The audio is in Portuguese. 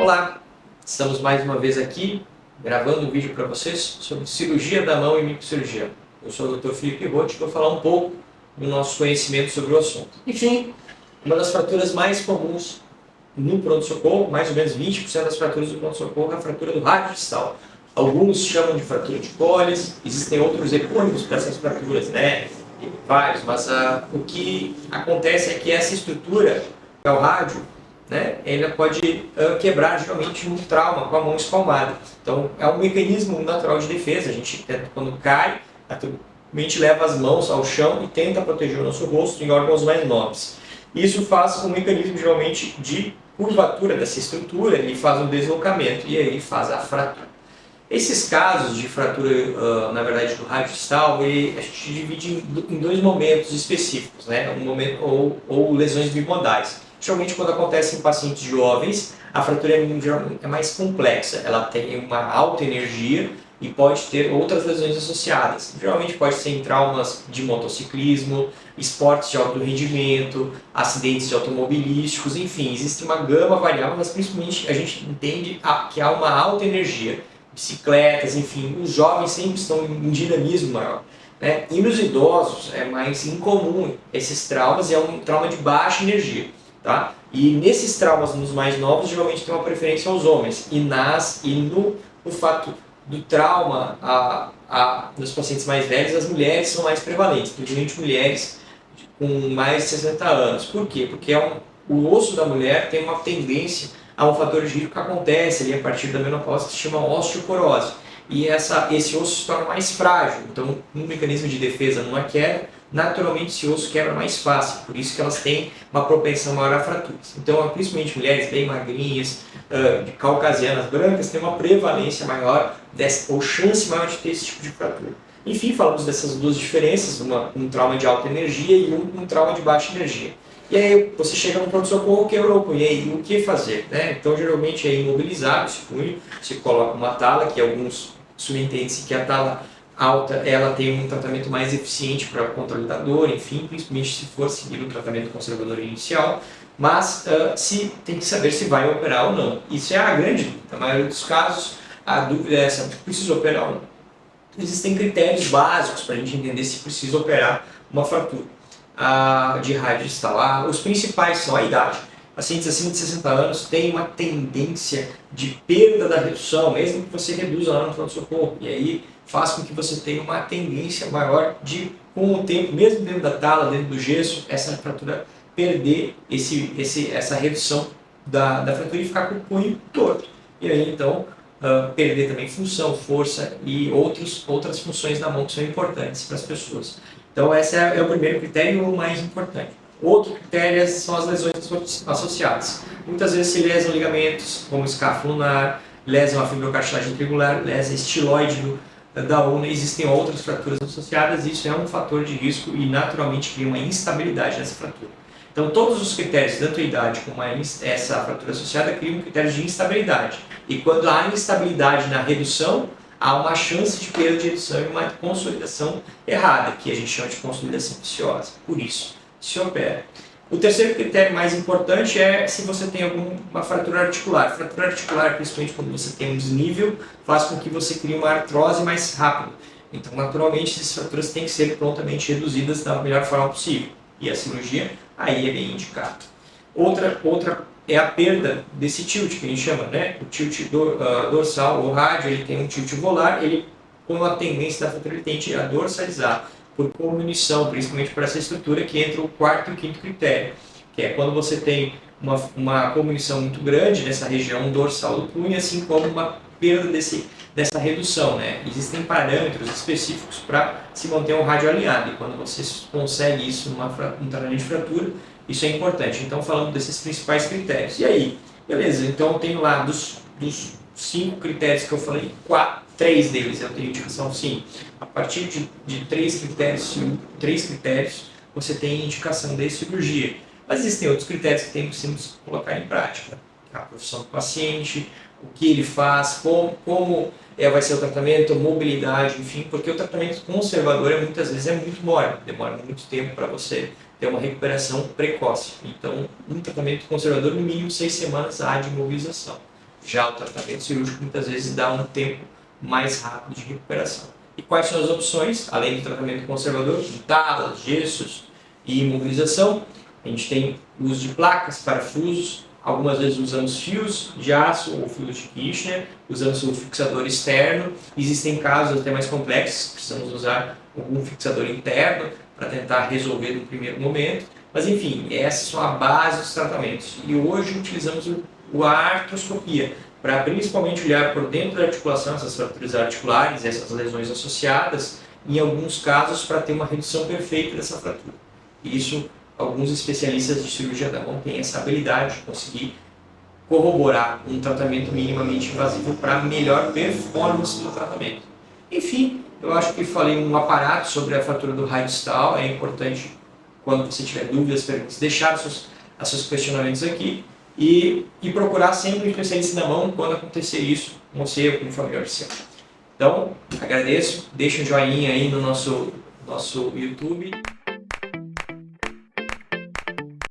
Olá, estamos mais uma vez aqui gravando um vídeo para vocês sobre cirurgia da mão e microcirurgia. Eu sou o Dr. Felipe Roth e vou falar um pouco do nosso conhecimento sobre o assunto. Enfim, uma das fraturas mais comuns no pronto-socorro, mais ou menos 20% das fraturas do pronto-socorro é a fratura do rádio distal. Alguns chamam de fratura de Colles, existem outros epônimos para essas fraturas, né? Vários, mas o que acontece é que essa estrutura, é o rádio, né, ela pode quebrar geralmente um trauma com a mão espalmada. Então é um mecanismo natural de defesa. A gente tenta, quando cai, naturalmente leva as mãos ao chão e tenta proteger o nosso rosto em órgãos mais nobres. Isso faz um mecanismo geralmente de curvatura dessa estrutura e faz um deslocamento e aí faz a fratura. Esses casos de fratura, na verdade, do rádio distal, a gente divide em dois momentos específicos, né? Um momento, ou lesões bimodais. Geralmente, quando acontece em pacientes jovens, a fratura é mais complexa. Ela tem uma alta energia e pode ter outras lesões associadas. Geralmente pode ser em traumas de motociclismo, esportes de alto rendimento, acidentes automobilísticos, enfim, existe uma gama variável, mas principalmente a gente entende que há uma alta energia. Bicicletas, enfim, os jovens sempre estão em dinamismo maior, né? E nos idosos é mais incomum esses traumas, e é um trauma de baixa energia, tá? E nesses traumas nos mais novos, geralmente tem uma preferência aos homens, e no fato do trauma nos pacientes mais velhos, as mulheres são mais prevalentes, principalmente mulheres com mais de 60 anos. Por quê? Porque o osso da mulher tem uma tendência a um fator de risco que acontece ali a partir da menopausa, que se chama osteoporose. E esse osso se torna mais frágil. Então, um mecanismo de defesa numa queda, naturalmente esse osso quebra mais fácil. Por isso que elas têm uma propensão maior a fraturas. Então, principalmente mulheres bem magrinhas, caucasianas brancas, têm uma prevalência maior, ou chance maior de ter esse tipo de fratura. Enfim, falamos dessas duas diferenças, um trauma de alta energia e um trauma de baixa energia. E aí você chega no pronto-socorro, quebrou o punho, e aí o que fazer? Né? Então geralmente é imobilizar esse punho, você coloca uma tala, que alguns subentendem-se que a tala alta ela tem um tratamento mais eficiente para o controle da dor, enfim, principalmente se for seguir o tratamento conservador inicial, mas tem que saber se vai operar ou não. Isso é a grande dúvida. Na maioria dos casos, a dúvida é essa: precisa operar ou não? Existem critérios básicos para a gente entender se precisa operar uma fratura de rádio distal. Os principais são a idade. Pacientes acima de 60 anos têm uma tendência de perda da redução, mesmo que você reduza lá no pronto-socorro. E aí faz com que você tenha uma tendência maior de, com o tempo, mesmo dentro da tala, dentro do gesso, essa fratura perder essa redução da fratura e ficar com o punho torto. E aí então perder também função, força e outras funções da mão que são importantes para as pessoas. Então esse é o primeiro critério e o mais importante. Outro critério são as lesões associadas. Muitas vezes se lesam ligamentos, como escáfo lunar, lesam a fibrocartilagem triangular, lesam estiloide da ulna. Existem outras fraturas associadas, e isso é um fator de risco e naturalmente cria uma instabilidade nessa fratura. Então todos os critérios, tanto a idade como essa fratura associada, criam critérios de instabilidade. E quando há instabilidade na redução, há uma chance de perda de redução e uma consolidação errada, que a gente chama de consolidação viciosa. Por isso, se opera. O terceiro critério mais importante é se você tem alguma fratura articular. Fratura articular, principalmente quando você tem um desnível, faz com que você crie uma artrose mais rápido. Então, naturalmente, essas fraturas têm que ser prontamente reduzidas da melhor forma possível. E a cirurgia aí é bem indicada. Outra é a perda desse tilt, que a gente chama, né? O tilt dorsal, o rádio, ele tem um tilt volar, ele, com a tendência da fratura, ele tende a dorsalizar por comunição, principalmente para essa estrutura, que entra o quarto e o quinto critério, que é quando você tem uma comunição muito grande nessa região dorsal do punho, assim como uma perda dessa redução, né? Existem parâmetros específicos para se manter um rádio alinhado, e quando você consegue isso num tratamento de fratura, isso é importante. Então, falando desses principais critérios. E aí? Beleza, então eu tenho lá dos 5 critérios que eu falei, 3 deles eu tenho indicação sim. A partir de 3 critérios, você tem indicação de cirurgia. Mas existem outros critérios que tem que se colocar em prática. A profissão do paciente, o que ele faz, como vai ser o tratamento, mobilidade, enfim, porque o tratamento conservador muitas vezes é muito mórbido, demora muito tempo para você ter uma recuperação precoce. Então, um tratamento conservador, no mínimo 6 semanas há de imobilização. Já o tratamento cirúrgico muitas vezes dá um tempo mais rápido de recuperação. E quais são as opções? Além do tratamento conservador, de talas, gessos e imobilização, a gente tem o uso de placas, parafusos, algumas vezes usamos fios de aço ou fios de Kirchner, usamos o fixador externo. Existem casos até mais complexos, precisamos usar algum fixador interno para tentar resolver no primeiro momento. Mas enfim, essas são a base dos tratamentos. E hoje utilizamos a artroscopia para principalmente olhar por dentro da articulação, essas fraturas articulares, essas lesões associadas, em alguns casos para ter uma redução perfeita dessa fratura. Isso, alguns especialistas de cirurgia da mão têm essa habilidade de conseguir corroborar um tratamento minimamente invasivo para melhor performance do tratamento. Enfim, eu acho que falei um aparato sobre a fratura do raio distal. É importante, quando você tiver dúvidas, perguntas, deixar os seus questionamentos aqui e procurar sempre um especialista da mão quando acontecer isso com você ou com um familiar seu. Então, agradeço, deixa um joinha aí no nosso YouTube.